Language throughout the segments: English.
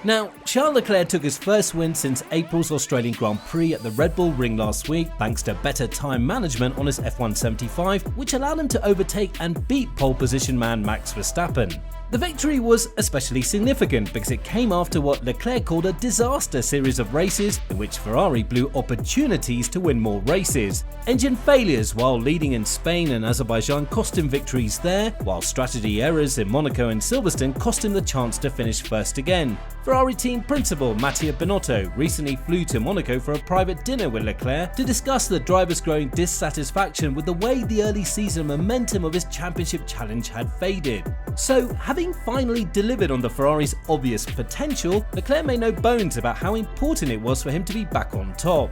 Now, Charles Leclerc took his first win since April's Australian Grand Prix at the Red Bull Ring last week thanks to better time management on his F175, which allowed him to overtake and beat pole position man Max Verstappen. The victory was especially significant because it came after what Leclerc called a disaster series of races in which Ferrari blew opportunities to win more races. Engine failures while leading in Spain and Azerbaijan cost him victories there, while strategy errors in Monaco and Silverstone cost him the chance to finish first again. Ferrari team principal Matteo Binotto recently flew to Monaco for a private dinner with Leclerc to discuss the driver's growing dissatisfaction with the way the early season momentum of his championship challenge had faded. So, having finally delivered on the Ferrari's obvious potential, Leclerc made no bones about how important it was for him to be back on top.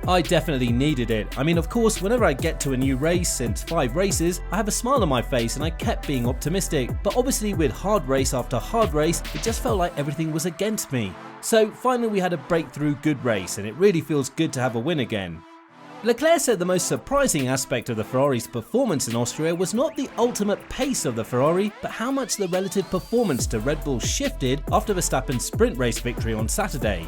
I definitely needed it. I mean, of course, whenever I get to a new race since 5 races, I have a smile on my face and I kept being optimistic. But obviously with hard race after hard race, it just felt like everything was against me. So finally we had a breakthrough good race and it really feels good to have a win again. Leclerc said the most surprising aspect of the Ferrari's performance in Austria was not the ultimate pace of the Ferrari, but how much the relative performance to Red Bull shifted after Verstappen's sprint race victory on Saturday.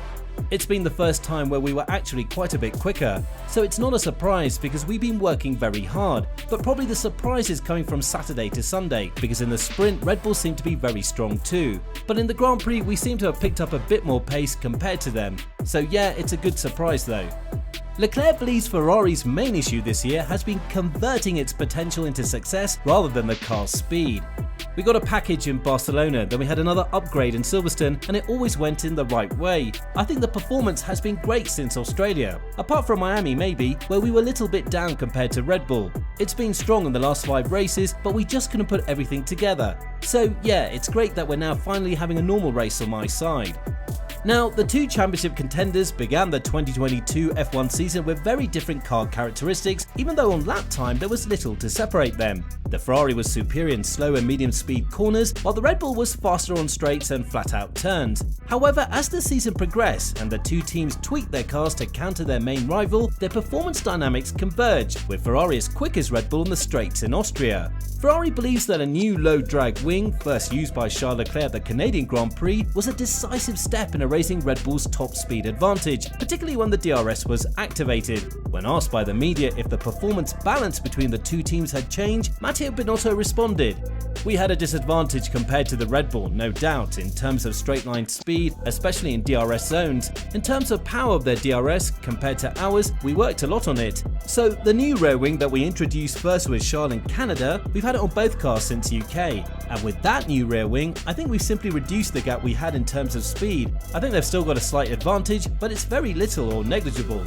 It's been the first time where we were actually quite a bit quicker, so it's not a surprise because we've been working very hard, but probably the surprise is coming from Saturday to Sunday, because in the sprint Red Bull seemed to be very strong too, but in the Grand Prix we seem to have picked up a bit more pace compared to them, so yeah, it's a good surprise though. Leclerc believes Ferrari's main issue this year has been converting its potential into success rather than the car's speed. We got a package in Barcelona, then we had another upgrade in Silverstone, and it always went in the right way. I think the performance has been great since Australia, apart from Miami maybe, where we were a little bit down compared to Red Bull. It's been strong in the last 5 races, but we just couldn't put everything together. So yeah, it's great that we're now finally having a normal race on my side. Now, the two championship contenders began the 2022 F1 season with very different car characteristics, even though on lap time there was little to separate them. The Ferrari was superior in slow and medium speed corners, while the Red Bull was faster on straights and flat out turns. However, as the season progressed and the two teams tweaked their cars to counter their main rival, their performance dynamics converged, with Ferrari as quick as Red Bull on the straights in Austria. Ferrari believes that a new low drag wing, first used by Charles Leclerc at the Canadian Grand Prix, was a decisive step in erasing Red Bull's top speed advantage, particularly when the DRS was activated. When asked by the media if the performance balance between the two teams had changed, Matteo Binotto responded, "We had a disadvantage compared to the Red Bull, no doubt, in terms of straight line speed, especially in DRS zones. In terms of power of their DRS compared to ours, we worked a lot on it. So the new rear wing that we introduced first with Charles in Canada, we've had it on both cars since UK. And with that new rear wing, I think we've simply reduced the gap we had in terms of speed. I think they've still got a slight advantage, but it's very little or negligible."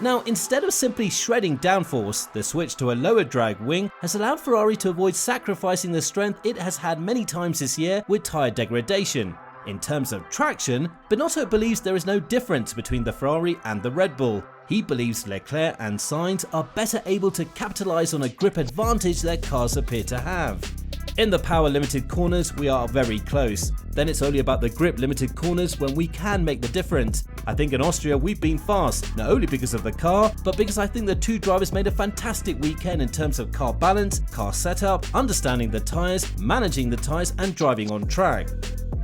Now, instead of simply shredding downforce, the switch to a lower drag wing has allowed Ferrari to avoid sacrificing the strength it has had many times this year with tyre degradation. In terms of traction, Binotto believes there is no difference between the Ferrari and the Red Bull. He believes Leclerc and Sainz are better able to capitalise on a grip advantage their cars appear to have. In the power limited corners we are very close, then it's only about the grip limited corners when we can make the difference. I think in Austria we've been fast, not only because of the car, but because I think the two drivers made a fantastic weekend in terms of car balance, car setup, understanding the tyres, managing the tyres and driving on track.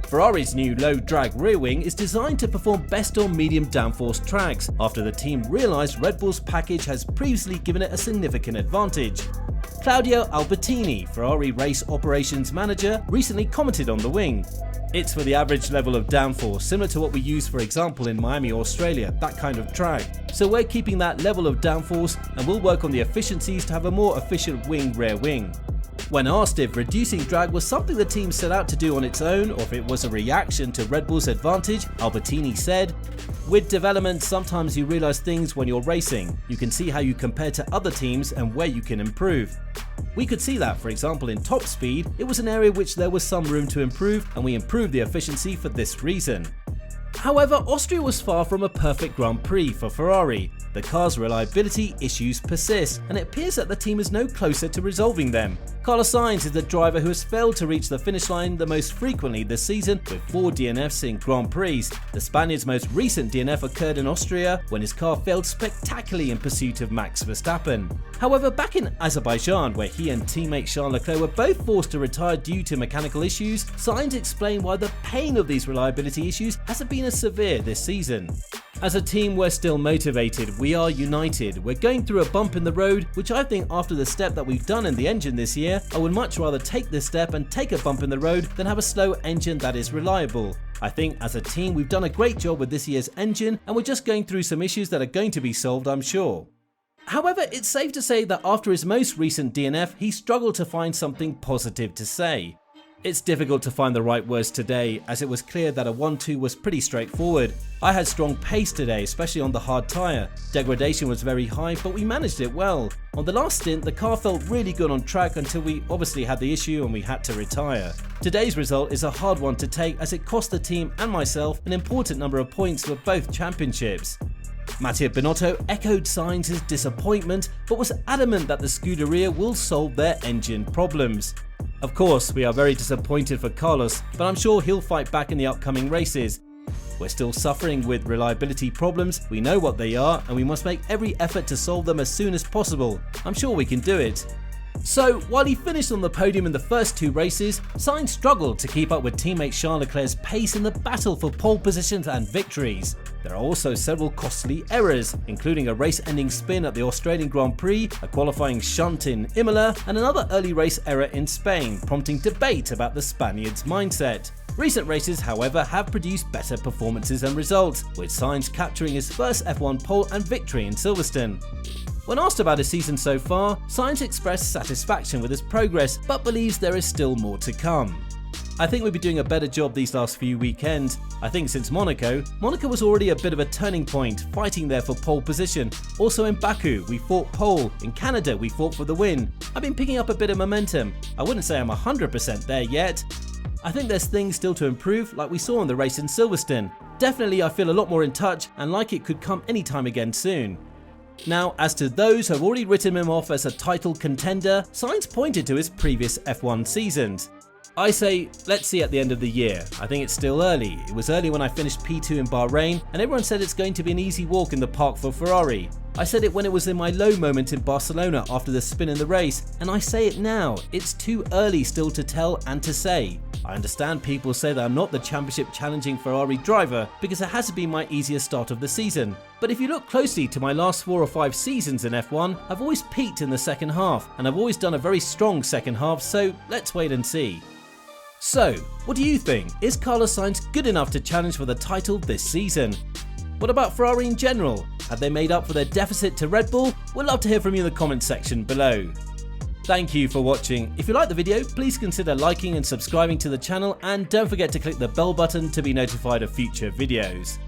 Ferrari's new low drag rear wing is designed to perform best on medium downforce tracks after the team realised Red Bull's package has previously given it a significant advantage. Claudio Albertini, Ferrari race operations manager, recently commented on the wing. "It's for the average level of downforce, similar to what we use for example in Miami, Australia, that kind of track. So we're keeping that level of downforce and we'll work on the efficiencies to have a more efficient rear wing." When asked if reducing drag was something the team set out to do on its own or if it was a reaction to Red Bull's advantage, Albertini said, "With development, sometimes you realise things when you're racing. You can see how you compare to other teams and where you can improve. We could see that, for example, in top speed, it was an area which there was some room to improve and we improved the efficiency for this reason." However, Austria was far from a perfect Grand Prix for Ferrari. The car's reliability issues persist, and it appears that the team is no closer to resolving them. Carlos Sainz is the driver who has failed to reach the finish line the most frequently this season, with 4 DNFs in Grand Prix. The Spaniard's most recent DNF occurred in Austria when his car failed spectacularly in pursuit of Max Verstappen. However, back in Azerbaijan, where he and teammate Charles Leclerc were both forced to retire due to mechanical issues, Sainz explained why the pain of these reliability issues hasn't been as severe this season. As a team, we're still motivated, we are united. We're going through a bump in the road, which I think after the step that we've done in the engine this year, I would much rather take this step and take a bump in the road than have a slow engine that is reliable. I think as a team we've done a great job with this year's engine, and we're just going through some issues that are going to be solved, I'm sure. However, it's safe to say that after his most recent DNF, he struggled to find something positive to say. It's difficult to find the right words today, as it was clear that a 1-2 was pretty straightforward. I had strong pace today, especially on the hard tyre. Degradation was very high, but we managed it well. On the last stint, the car felt really good on track until we obviously had the issue and we had to retire. Today's result is a hard one to take, as it cost the team and myself an important number of points for both championships. Mattia Binotto echoed Sainz's disappointment, but was adamant that the Scuderia will solve their engine problems. Of course, we are very disappointed for Carlos, but I'm sure he'll fight back in the upcoming races. We're still suffering with reliability problems, we know what they are, and we must make every effort to solve them as soon as possible. I'm sure we can do it. So, while he finished on the podium in the first 2 races, Sainz struggled to keep up with teammate Charles Leclerc's pace in the battle for pole positions and victories. There are also several costly errors, including a race-ending spin at the Australian Grand Prix, a qualifying shunt in Imola, and another early race error in Spain, prompting debate about the Spaniard's mindset. Recent races, however, have produced better performances and results, with Sainz capturing his first F1 pole and victory in Silverstone. When asked about his season so far, Sainz expressed satisfaction with his progress, but believes there is still more to come. I think we'll be doing a better job these last few weekends. I think since Monaco was already a bit of a turning point, fighting there for pole position. Also in Baku, we fought pole. In Canada, we fought for the win. I've been picking up a bit of momentum. I wouldn't say I'm 100% there yet. I think there's things still to improve, like we saw in the race in Silverstone. Definitely I feel a lot more in touch, and like it could come anytime again soon. Now, as to those who have already written him off as a title contender, Sainz pointed to his previous F1 seasons. I say, let's see at the end of the year. I think it's still early. It was early when I finished P2 in Bahrain, and everyone said it's going to be an easy walk in the park for Ferrari. I said it when it was in my low moment in Barcelona after the spin in the race, and I say it now. It's too early still to tell and to say. I understand people say that I'm not the championship challenging Ferrari driver because it hasn't been my easiest start of the season. But if you look closely to my last 4 or 5 seasons in F1, I've always peaked in the second half, and I've always done a very strong second half, so let's wait and see. So, what do you think? Is Carlos Sainz good enough to challenge for the title this season? What about Ferrari in general? Have they made up for their deficit to Red Bull? We'd love to hear from you in the comments section below. Thank you for watching. If you liked the video, please consider liking and subscribing to the channel, and don't forget to click the bell button to be notified of future videos.